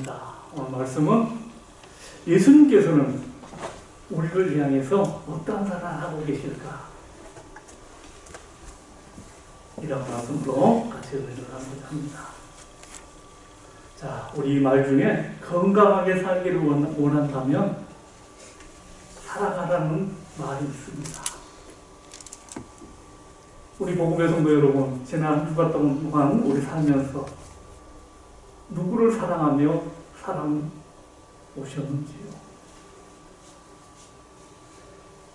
감사합니다. 오늘 말씀은 예수님께서는 우리를 향해서 어떠한 사랑을 하고 계실까? 이런 말씀으로 같이 은혜를 나누고자 합니다. 자, 우리 말 중에 건강하게 살기를 원한다면 사랑하라는 말이 있습니다. 우리 복음의 성도 여러분, 지난 휴가 동안 우리 살면서 누구를 사랑하며 살아오셨는지요?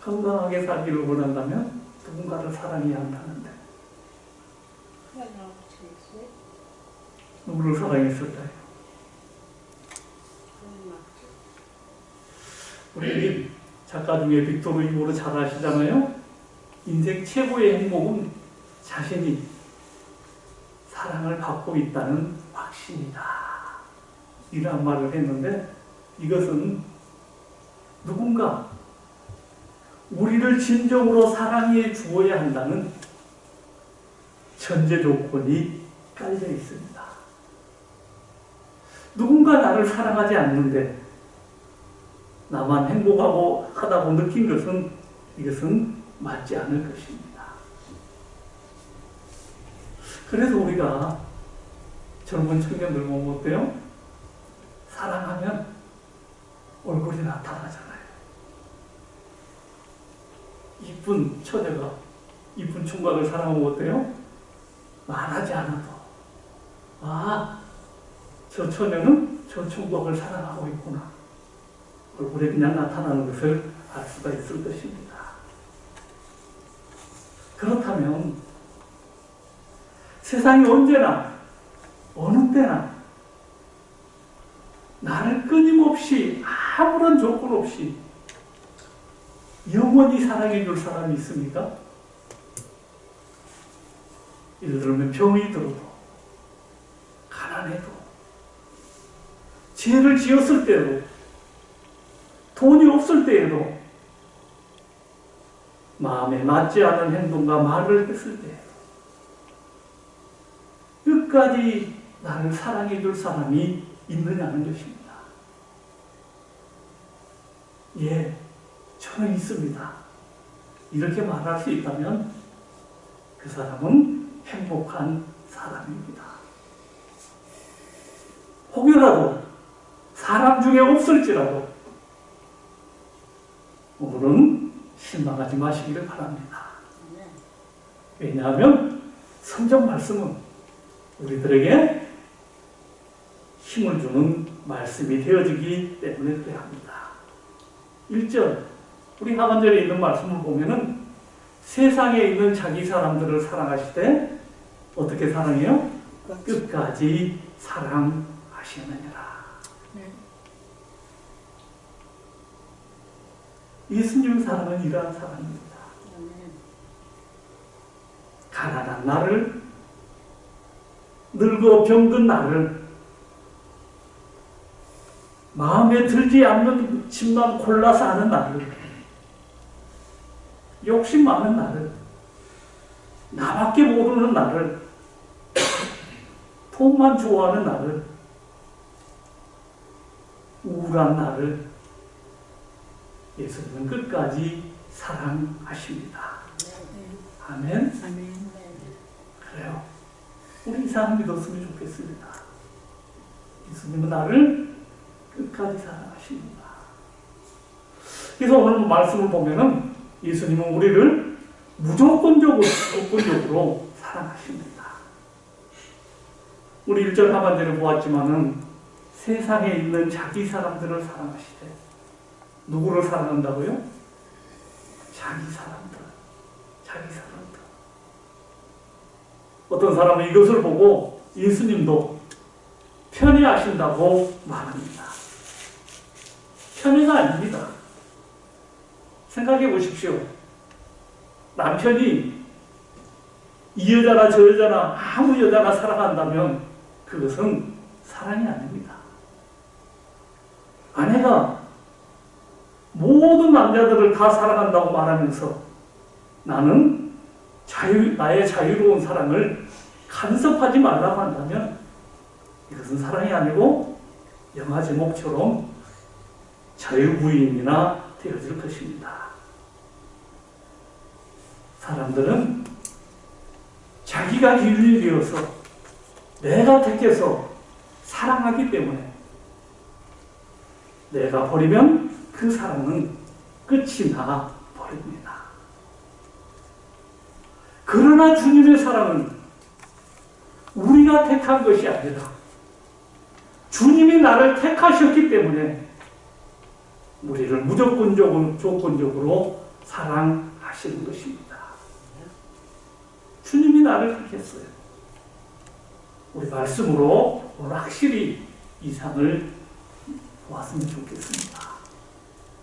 건강하게 살기를 원한다면 누군가를 사랑해야 한다는데 누구를 사랑했을까요? 우리 작가 중에 빅토르 유고를 잘 아시잖아요. 인생 최고의 행복은 자신이 사랑을 받고 있다는 확신이다, 이런 말을 했는데, 이것은 누군가 우리를 진정으로 사랑해 주어야 한다는 전제 조건이 깔려 있습니다. 누군가 나를 사랑하지 않는데 나만 행복하고 하다고 느낀 것은, 이것은 맞지 않을 것입니다. 그래서 우리가 젊은 청년들 보면 어때요? 사랑하면 얼굴이 나타나잖아요. 이쁜 처녀가 이쁜 총각을 사랑하면 어때요? 말하지 않아도, 아, 저 처녀는 저 총각을 사랑하고 있구나, 얼굴에 그냥 나타나는 것을 알 수가 있을 것입니다. 그렇다면 세상이 언제나 어느 때나 나를 끊임없이 아무런 조건 없이 영원히 사랑해 줄 사람이 있습니까? 예를 들면 병이 들어도, 가난해도, 죄를 지었을 때도, 돈이 없을 때에도, 마음에 맞지 않은 행동과 말을 했을 때 끝까지 나를 사랑해 줄 사람이 있느냐는 것입니다. 예, 저는 있습니다. 이렇게 말할 수 있다면 그 사람은 행복한 사람입니다. 혹여라도 사람 중에 없을지라도 오늘은 실망하지 마시기를 바랍니다. 왜냐하면 성경 말씀은 우리들에게 힘을 주는 말씀이 되어지기 때문에 그래야 합니다. 1절, 우리 하반절에 있는 말씀을 보면은 세상에 있는 자기 사람들을 사랑하시되 어떻게 사랑해요? 끝까지 사랑하시느니라. 예수님 사랑은 이러한 사랑입니다. 가난한 나를, 늙어 병든 나를, 마음에 들지 않는 집만 골라서 하는 나를, 욕심 많은 나를, 나밖에 모르는 나를, 돈만 좋아하는 나를, 우울한 나를 예수님은 끝까지 사랑하십니다. 아멘. 그래요. 우리 이 사람 믿었으면 좋겠습니다. 예수님은 나를 끝까지 사랑하십니다. 그래서 오늘 말씀을 보면은 예수님은 우리를 무조건적으로 사랑하십니다. 우리 1절 하반절에 보았지만은 세상에 있는 자기 사람들을 사랑하시되, 누구를 사랑한다고요? 자기 사람들. 어떤 사람은 이것을 보고 예수님도 편애하신다고 말합니다. 편애가 아닙니다. 생각해 보십시오. 남편이 이 여자나 저 여자나 아무 여자나 사랑한다면 그것은 사랑이 아닙니다. 아내가 모든 남자들을 다 사랑한다고 말하면서 나는 나의 자유로운 사랑을 간섭하지 말라고 한다면 이것은 사랑이 아니고 영화 제목처럼 자유부인이나 되어질 것입니다. 사람들은 자기가 기준이 되어서 내가 택해서 사랑하기 때문에 내가 버리면 그 사랑은 끝이 나 버립니다. 그러나 주님의 사랑은 우리가 택한 것이 아니라 주님이 나를 택하셨기 때문에 우리를 무조건적으로 조건적으로 사랑하시는 것입니다. 주님이 나를 택했어요. 우리 말씀으로 오늘 확실히 이 상을 보았으면 좋겠습니다.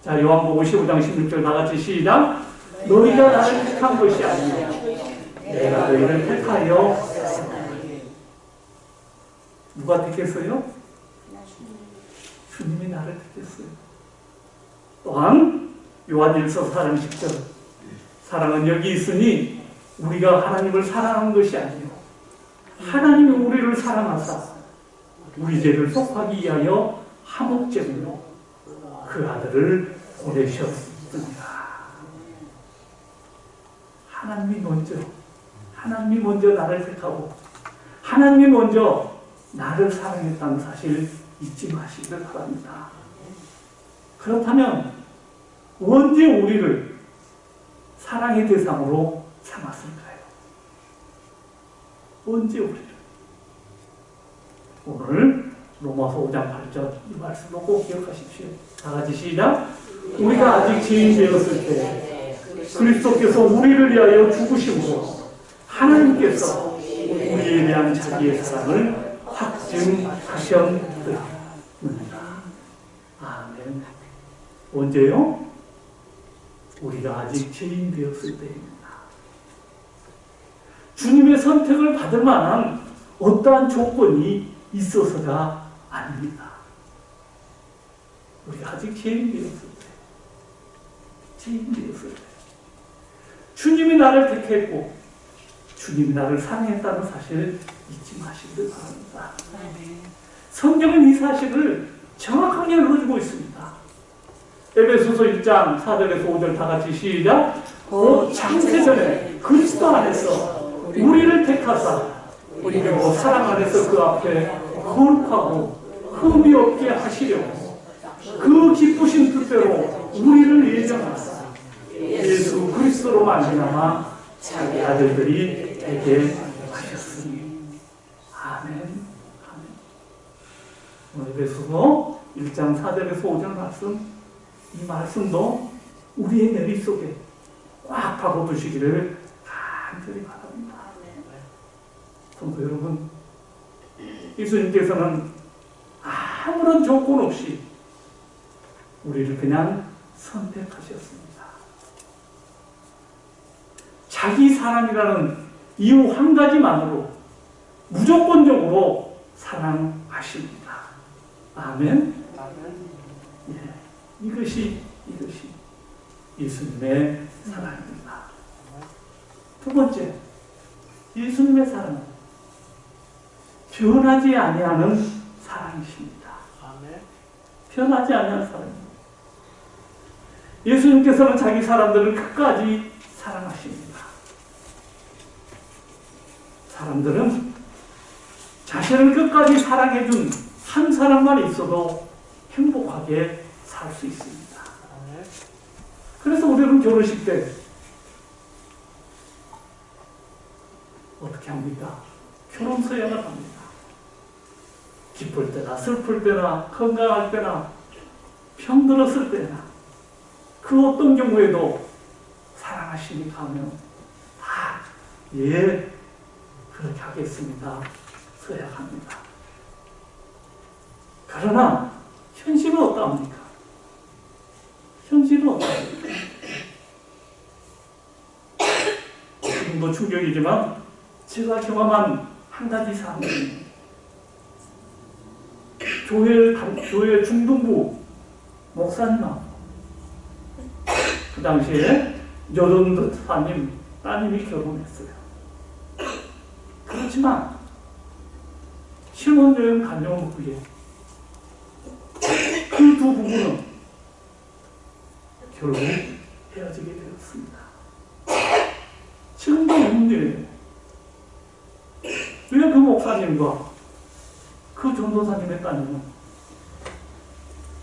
자, 요한복음 15장 16절 다같이 시작. 너희가 나를 택한 것이 아니라 내가 너희를 택하여. 누가 택했어요? 주님이 나를 택했어요. 또한 요한일서 4장 10절 사랑은 여기 있으니 우리가 하나님을 사랑한 것이 아니요 하나님이 우리를 사랑하사 우리 죄를 속하기 위하여 화목제물로 그 아들을 보내셨습니다. 하나님이 먼저 나를 택하고 하나님이 먼저 나를 사랑했다는 사실 잊지 마시길 바랍니다. 그렇다면 언제 우리를 사랑의 대상으로 삼았을까요? 언제 우리를? 오늘 로마서 5장 8절 이 말씀을 꼭 기억하십시오. 다 같이 시작. 우리가 아직 죄인 되었을 때 그리스도께서 우리를 위하여 죽으심으로 하나님께서 우리에 대한 자기의 사랑을 확증하셨느니라. 아멘. 언제요? 우리가 아직 죄인 되었을 때입니다. 주님의 선택을 받을 만한 어떠한 조건이 있어서가 아닙니다. 우리가 아직 죄인 되었을 때 주님이 나를 택했고 주님이 나를 사랑했다는 사실을 잊지 마시길 바랍니다. 성경은 이 사실을 정확하게 알려주고 있습니다. 에베소서 1장 4절에서 5절 다 같이 시작. 창세전에 그리스도 안에서 우리를 택하사 그리고 사랑 안에서 그 앞에 거룩하고 흠이 없게 하시려고 그 기쁘신 뜻대로 우리를 예정하사 예수 그리스도로 말미암아 자기 아들들이 되게 하셨으니. 아멘. 오늘 에베소서 1장 4절에서 5절 말씀, 이 말씀도 우리의 머릿속에 꽉 박아두시기를 간절히 바랍니다. 성도 여러분, 예수님께서는 아무런 조건 없이 우리를 그냥 선택하셨습니다. 자기 사랑이라는 이유 한 가지만으로 무조건적으로 사랑하십니다. 아멘. 예, 이것이 예수님의 사랑입니다. 두 번째, 예수님의 사랑은 변하지 아니하는 사랑이십니다. 변하지 아니하는 사랑입니다. 예수님께서는 자기 사람들을 끝까지 사랑하십니다. 사람들은 자신을 끝까지 사랑해준 한 사람만 있어도 행복하게 살 수 있습니다. 그래서 우리는 결혼식 때 어떻게 합니까? 결혼 서약을 합니다. 기쁠 때나 슬플 때나 건강할 때나 병들었을 때나 그 어떤 경우에도 사랑하시니까 하면 다 예, 그렇게 하겠습니다. 서약합니다. 그러나 현실은 어떠합니까? 현실은 어떠합니까? 지금도 충격이지만 제가 경험한 한 가지 사항은 교회 중등부 목사님하고 그 당시에 여론도사님 따님이 결혼했어요. 그렇지만 신혼여행 다녀온 후에 두 부부는 결국 헤어지게 되었습니다. 지금도 문제예요. 왜 그 목사님과 그 전도사님의 따님은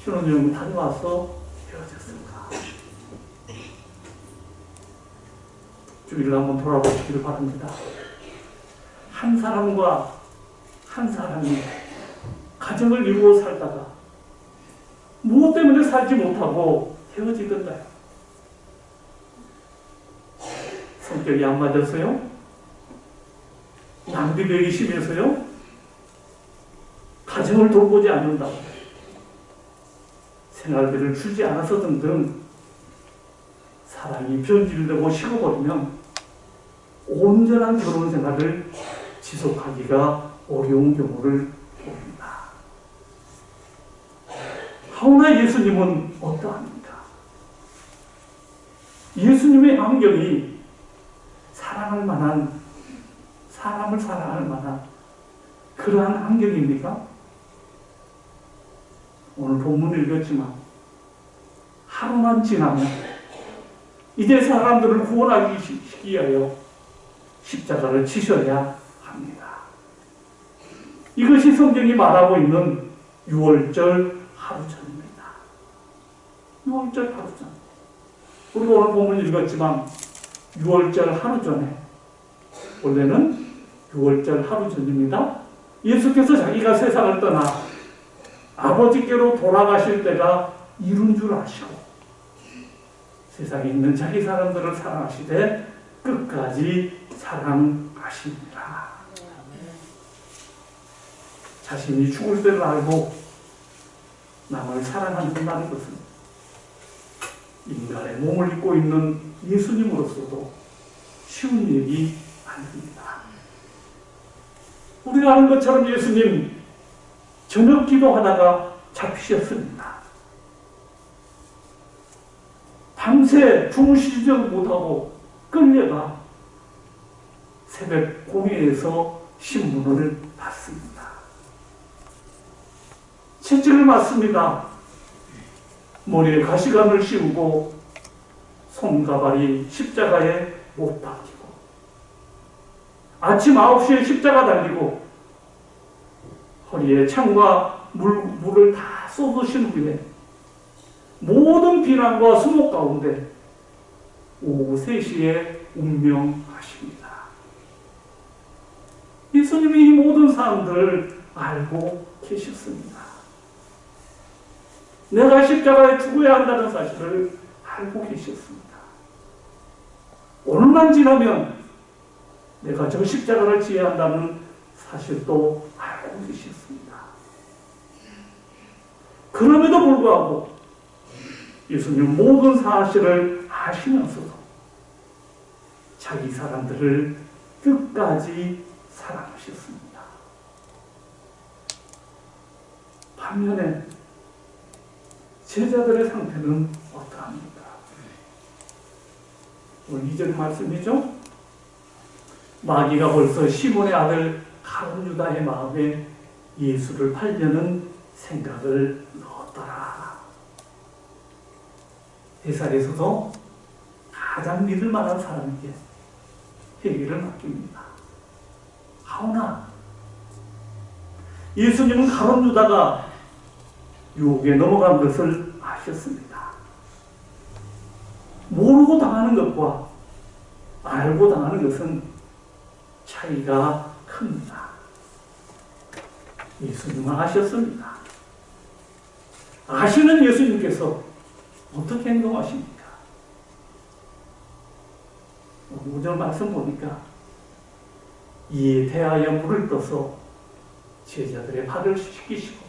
신혼여행을 다녀와서 헤어졌을까? 주위를 한번 돌아보시기를 바랍니다. 한 사람과 한 사람이 가정을 이루어 살다가 무엇 때문에 살지 못하고 헤어지던가요? 성격이 안 맞았어요? 낭비되기 심해서요? 가정을 돌보지 않는다고, 생활비를 주지 않아서 등등 사랑이 변질되고 식어버리면 온전한 결혼 생활을 지속하기가 어려운 경우를 봅니다. 하오나 예수님은 어떠합니까? 예수님의 환경이 사랑할 만한, 사람을 사랑할 만한 그러한 환경입니까? 오늘 본문을 읽었지만 하루만 지나면 이제 사람들을 구원하기 위하여 십자가를 지셔야 합니다. 이것이 성경이 말하고 있는 유월절 하루 전입니다. 유월절 하루 전. 우리가 오늘 본문을 읽었지만 유월절 하루 전에, 원래는 유월절 하루 전입니다. 예수께서 자기가 세상을 떠나 아버지께로 돌아가실 때가 이룬 줄 아시고 세상에 있는 자기 사람들을 사랑하시되 끝까지 사랑하십니다. 자신이 죽을 때를 알고 남을 사랑한다는 것은 인간의 몸을 입고 있는 예수님으로서도 쉬운 일이 아닙니다. 우리가 아는 것처럼 예수님 저녁 기도하다가 잡히셨습니다. 밤새 주무시지도 못하고 끌려가 새벽 공회에서 신문을 받습니다. 채찍을 맞습니다. 머리에 가시관을 씌우고 손가발이 십자가에 못 박히고 아침 9시에 십자가 달리고 허리에 창과 물을 다 쏟으신 후에 모든 비난과 수목 가운데 오후 3시에 운명하십니다. 예수님이 이 모든 사람들을 알고 계셨습니다. 내가 십자가에 죽어야 한다는 사실을 알고 계셨습니다. 오늘만 지나면 내가 저 십자가를 지어야 한다는 사실도 알고 계셨습니다. 그럼에도 불구하고 예수님 모든 사실을 아시면서도 자기 사람들을 끝까지 사랑하셨습니다. 반면에 제자들의 상태는 어떠합니까? 오늘 2절 말씀이죠. 마귀가 벌써 시몬의 아들 가룟 유다의 마음에 예수를 팔려는 생각을 넣었더라. 대사에서도 가장 믿을 만한 사람에게 회개를 맡깁니다. 하오나 예수님은 가룟 유다가 유혹에 넘어간 것을 아셨습니다. 모르고 당하는 것과 알고 당하는 것은 차이가 큽니다. 예수님은 아셨습니다. 아시는 예수님께서 어떻게 행동하십니까? 오늘 말씀 보니까 이에 대하여 물을 떠서 제자들의 발을 씻기시고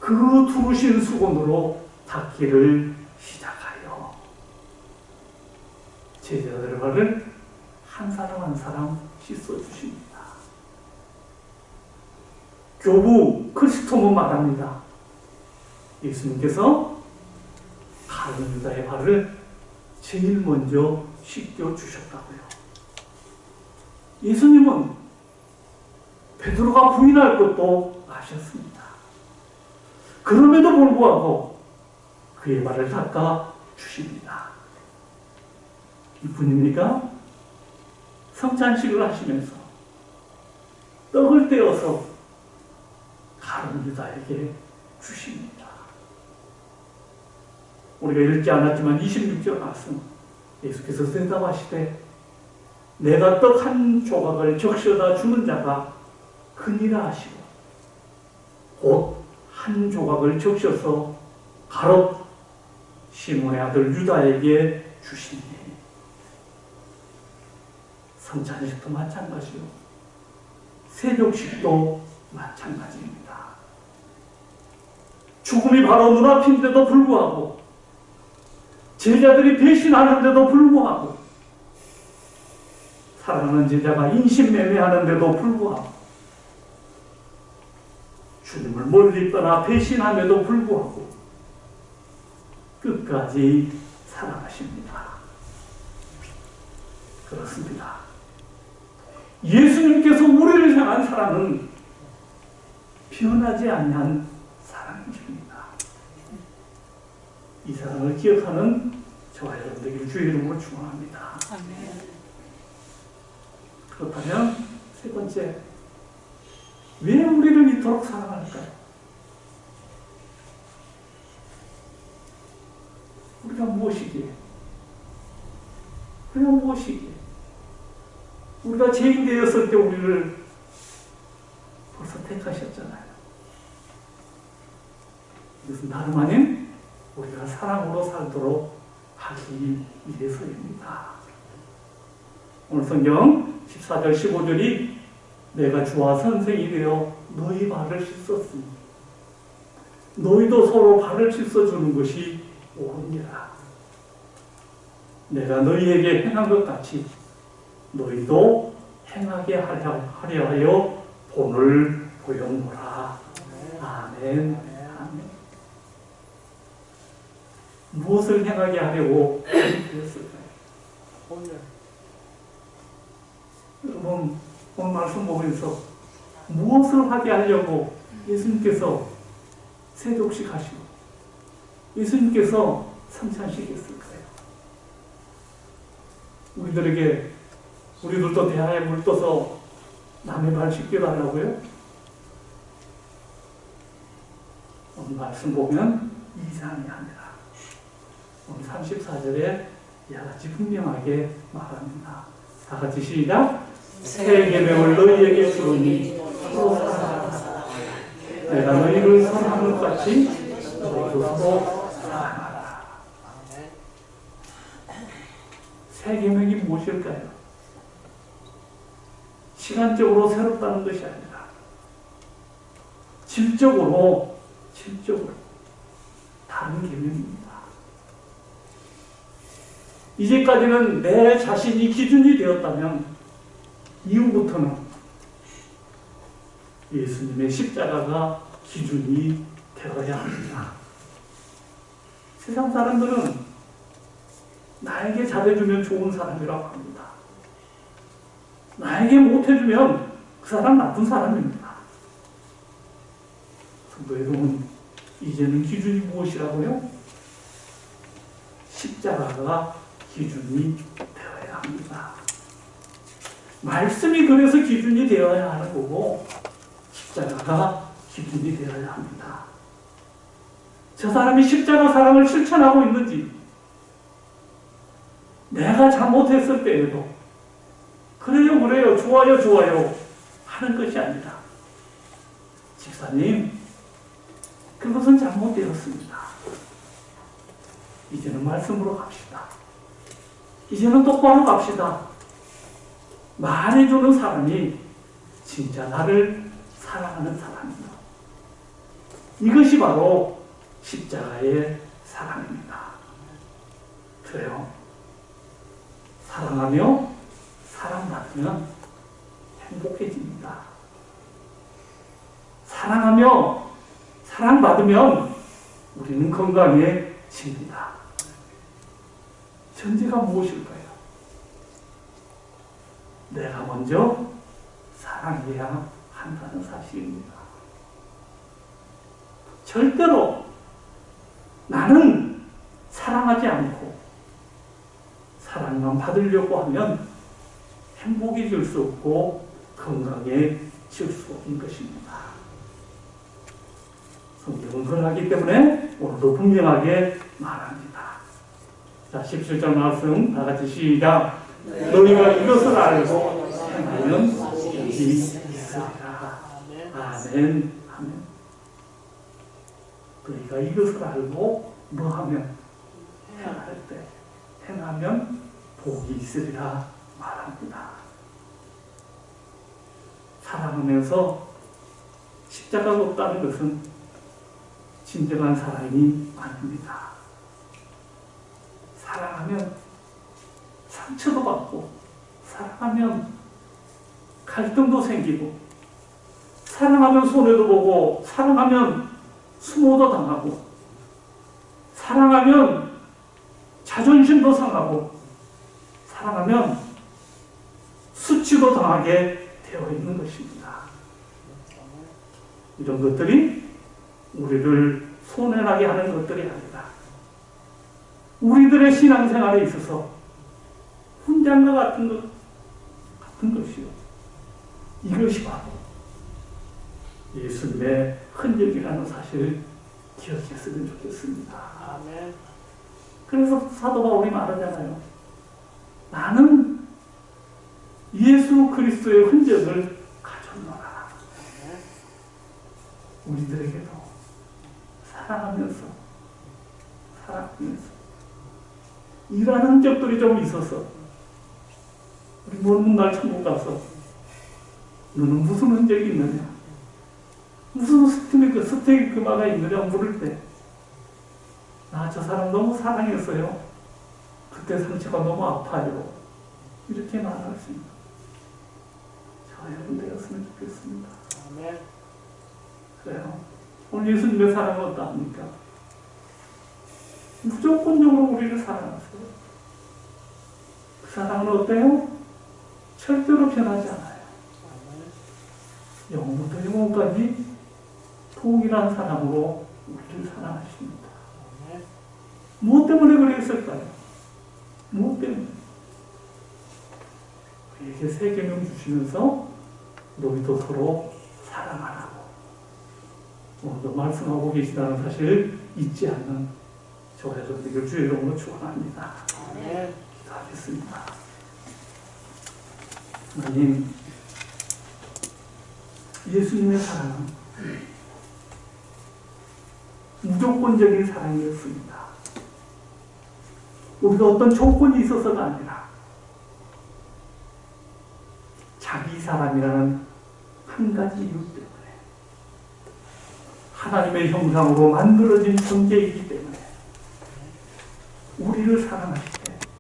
그 두르신 수건으로 닦기를 시작하여 제자들의 발을 한 사람 한 사람 씻어주십니다. 교부 크리스토는 말합니다. 예수님께서 가룟 유다의 발을 제일 먼저 씻겨주셨다고요. 예수님은 베드로가 부인할 것도 아셨습니다. 그럼에도 불구하고 그의 발을 닦아 주십니다. 이뿐입니까? 성찬식을 하시면서 떡을 떼어서 가룟 유다에게 주십니다. 우리가 읽지 않았지만 26절 말씀, 예수께서 대답하시되 내가 떡 한 조각을 적셔다 주는 자가 크니라 하시고 곧 한 조각을 적셔서 가롯 시몬의 아들 유다에게 주시니. 성찬식도 마찬가지요. 새벽식도 마찬가지입니다. 죽음이 바로 눈앞인데도 불구하고, 제자들이 배신하는데도 불구하고, 사랑하는 제자가 인신매매하는데도 불구하고, 주님을 멀리 떠나 배신함에도 불구하고 끝까지 사랑하십니다. 그렇습니다. 예수님께서 우리를 향한 사랑은 변하지 않는 사랑이십니다. 이 사랑을 기억하는 저와 여러분들에게 주의 이름으로 축원합니다. 그렇다면 세 번째, 왜 우리를 이토록 사랑할까요? 우리가 무엇이기에? 우리가 죄인 되었을 때 우리를 벌써 택하셨잖아요. 이것은 다름 아닌 우리가 사랑으로 살도록 하기 위해서입니다. 오늘 성경 14절 15절이 내가 주와 선생이 되어 너희 발을 씻었으니 너희도 서로 발을 씻어주는 것이 옳으니라. 내가 너희에게 행한 것 같이 너희도 행하게 하려 하여 본을 보였노라. 아멘. 아멘. 무엇을 행하게 하려고 그랬을까요? 여러분, 오늘 말씀 보면서 무엇을 하게 하려고 예수님께서 세독식 하시고 예수님께서 성찬식 했을까요? 우리들도 대하에 물 떠서 남의 발 씻게 달라고요? 오늘 말씀 보면 이상이 아니라 오늘 34절에 이와 같이 분명하게 말합니다. 다 같이 시작. 새 계명을 너희에게 주오니 서로 사랑하라. 내가 너희를 사랑하는 것 같이 너희도 서로 사랑하라. 새 계명이 무엇일까요? 시간적으로 새롭다는 것이 아니라 질적으로 다른 계명입니다. 이제까지는 내 자신이 기준이 되었다면 이후부터는 예수님의 십자가가 기준이 되어야 합니다. 세상 사람들은 나에게 잘해주면 좋은 사람이라고 합니다. 나에게 못해주면 그 사람 나쁜 사람입니다. 성도 여러분, 이제는 기준이 무엇이라고요? 십자가가 기준이 되어야 합니다. 말씀이 그래서 기준이 되어야 하는 거고 십자가가 기준이 되어야 합니다. 저 사람이 십자가 사랑을 실천하고 있는지, 내가 잘못했을 때에도 그래요 좋아요 하는 것이 아니라 집사님 그것은 잘못되었습니다. 이제는 말씀으로 갑시다. 이제는 똑바로 갑시다. 말해주는 사람이 진짜 나를 사랑하는 사람이다. 이것이 바로 십자가의 사랑입니다. 그래요. 사랑하며 사랑받으면 행복해집니다. 사랑하며 사랑받으면 우리는 건강해집니다. 전제가 무엇일까요? 내가 먼저 사랑해야 한다는 사실입니다. 절대로 나는 사랑하지 않고 사랑만 받으려고 하면 행복해질 수 없고 건강해질 수 없는 것입니다. 성경은 그러하기 때문에 오늘도 분명하게 말합니다. 자, 17절 말씀 다 같이 시작. 너희가 이것을 알고 행하면 복이 있으리라. 아멘. 아멘. 너희가 이것을 알고 뭐하면 행할 때 행하면 복이 있으리라 말합니다. 사랑하면서 십자가가 없다는 것은 진정한 사랑이 아닙니다. 사랑하면 상처도 받고, 사랑하면 갈등도 생기고, 사랑하면 손해도 보고, 사랑하면 수모도 당하고, 사랑하면 자존심도 상하고, 사랑하면 수치도 당하게 되어 있는 것입니다. 이런 것들이 우리를 손해나게 하는 것들이 아니라 우리들의 신앙생활에 있어서 훈장과 같은 것이요. 이것이 바로 예수님의 흔적이라는 사실을 기억했으면 좋겠습니다. 아멘. 그래서 사도 바울이 말하잖아요. 나는 예수 그리스도의 흔적을 가졌노라. 우리들에게도 사랑하면서 이러한 흔적들이 좀 있어서 우리 먼 날 천국 가서 너는 무슨 흔적이 있느냐, 무슨 스티그마가 있느냐 물을 때 나 저 사람 너무 사랑했어요. 그때 상처가 너무 아파요. 이렇게 말할 수 있는 저 여러분 되었으면 좋겠습니다. 아멘. 그래요. 오늘 예수님의 사랑은 어떠합니까? 무조건적으로 우리를 사랑하세요. 그 사랑은 어때요? 절대로 변하지 않아요. 영원부터 영원까지 동일한 사랑으로 우리를 사랑하십니다. 무엇 때문에 그랬을까요? 무엇 때문에? 우리에게 세 계명 주시면서 너희도 서로 사랑하라고 오늘도 말씀하고 계시다는 사실을 잊지 않는 저와 여러분들을 주의 이름으로 축원합니다. 기도하겠습니다. 하나님, 예수님의 사랑은 무조건적인 사랑이었습니다. 우리가 어떤 조건이 있어서가 아니라 자기 사람이라는 한 가지 이유 때문에 하나님의 형상으로 만들어진 존재이기 때문에 우리를 사랑하시되